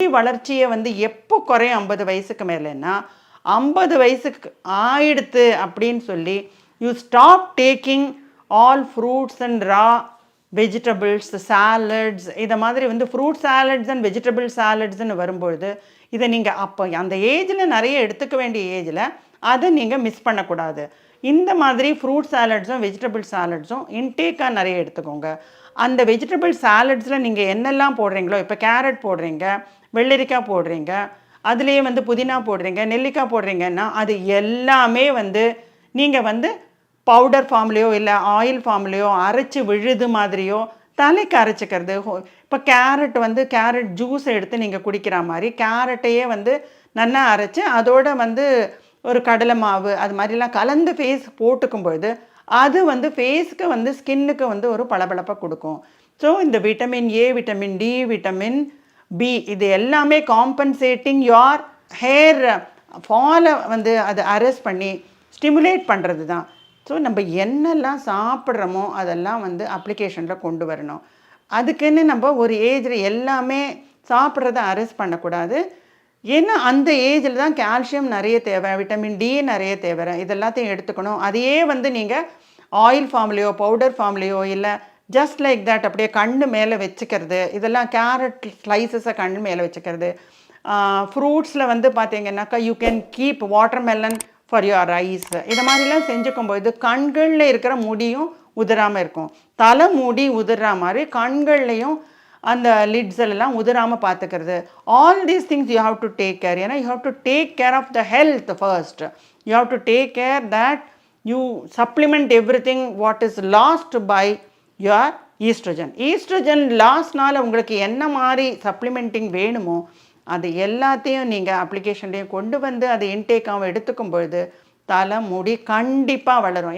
வளர்ச்சியை வந்து எப்போ குறையும் 50 வயசுக்கு மேலேன்னா 50 வயசுக்கு ஆயிடுத்து அப்படின்னு சொல்லி you stop taking all fruits and raw vegetables salads இதை மாதிரி வந்து ஃப்ரூட் சாலட்ஸ் அண்ட் வெஜிடபிள் சாலட்ஸ்ன்னு வரும்பொழுது இதை நீங்கள் அப்போ அந்த ஏஜில் நிறைய எடுத்துக்க வேண்டிய ஏஜில் அதை நீங்கள் மிஸ் பண்ணக்கூடாது. இந்த மாதிரி ஃப்ரூட் சாலட்ஸும் வெஜிடபிள் சாலட்ஸும் இன்டேக்காக நிறைய எடுத்துக்கோங்க. அந்த வெஜிடபிள் சாலட்ஸில் நீங்கள் என்னெல்லாம் போடுறீங்களோ, இப்போ கேரட் போடுறீங்க, வெள்ளரிக்காய் போடுறீங்க, அதுலேயே வந்து புதினா போடுறீங்க, நெல்லிக்காய் போடுறீங்கன்னா அது எல்லாமே வந்து நீங்கள் வந்து பவுடர் ஃபார்ம்லேயோ இல்லை ஆயில் ஃபார்ம்லேயோ அரைச்சி விழுது மாதிரியோ தலைக்கு அரைச்சிக்கிறது. இப்போ கேரட் வந்து கேரட் ஜூஸ் எடுத்து நீங்கள் குடிக்கிற மாதிரி கேரட்டையே வந்து நல்லா அரைச்சி அதோட வந்து ஒரு கடலை மாவு அது மாதிரிலாம் கலந்து ஃபேஸ் போட்டுக்கும்பொழுது அது வந்து ஃபேஸ்க்கு வந்து ஸ்கின்னுக்கு வந்து ஒரு பளபளப்பை கொடுக்கும். ஸோ இந்த vitamin A, vitamin D, vitamin B இது எல்லாமே காம்பன்சேட்டிங் யோர் ஹேர் ஃபாலை வந்து அதை அரெஸ்ட் பண்ணி ஸ்டிமுலேட் பண்ணுறது தான். ஸோ நம்ம என்னெல்லாம் சாப்பிட்றோமோ அதெல்லாம் வந்து அப்ளிகேஷனில் கொண்டு வரணும். அதுக்குன்னு நம்ம ஒரு ஏஜில் எல்லாமே சாப்பிட்றத அரெஸ்ட் பண்ணக்கூடாது. ஏன்னா அந்த ஏஜில் தான் கால்சியம் நிறைய தேவை, விட்டமின் டி நிறைய தேவை, இதெல்லாத்தையும் எடுத்துக்கணும். அதையே வந்து நீங்கள் ஆயில் ஃபார்ம்லேயோ பவுடர் ஃபார்ம்லேயோ இல்லை ஜஸ்ட் லைக் தட் அப்படியே கண்ணு மேலே வச்சுக்கிறது, இதெல்லாம் கேரட் ஸ்லைசஸை கண்ணு மேலே வச்சுக்கிறது. ஃப்ரூட்ஸில் வந்து பார்த்தீங்கன்னாக்கா you can keep watermelon for your eyes. இதை மாதிரிலாம் செஞ்சுக்கும்போது கண்களில் இருக்கிற முடியும் உதிராமல் இருக்கும். தலை மூடி உதிர்ற மாதிரி கண்கள்லையும் அந்த லிட்ஸ் எல்லாம் உதிராமல் பார்த்துக்கிறது. All these things you have to take care. ஏன்னா you have to take care of the health first. You have to take care that you supplement everything what is lost by your estrogen. Estrogen லாஸ்ட்னால் உங்களுக்கு என்ன மாதிரி supplementing வேணுமோ அது எல்லாத்தையும் நீங்கள் அப்ளிகேஷன்லேயும் கொண்டு வந்து அதை இன்டேக்காக எடுத்துக்கும் பொழுது தலை முடி கண்டிப்பாக வளரும்.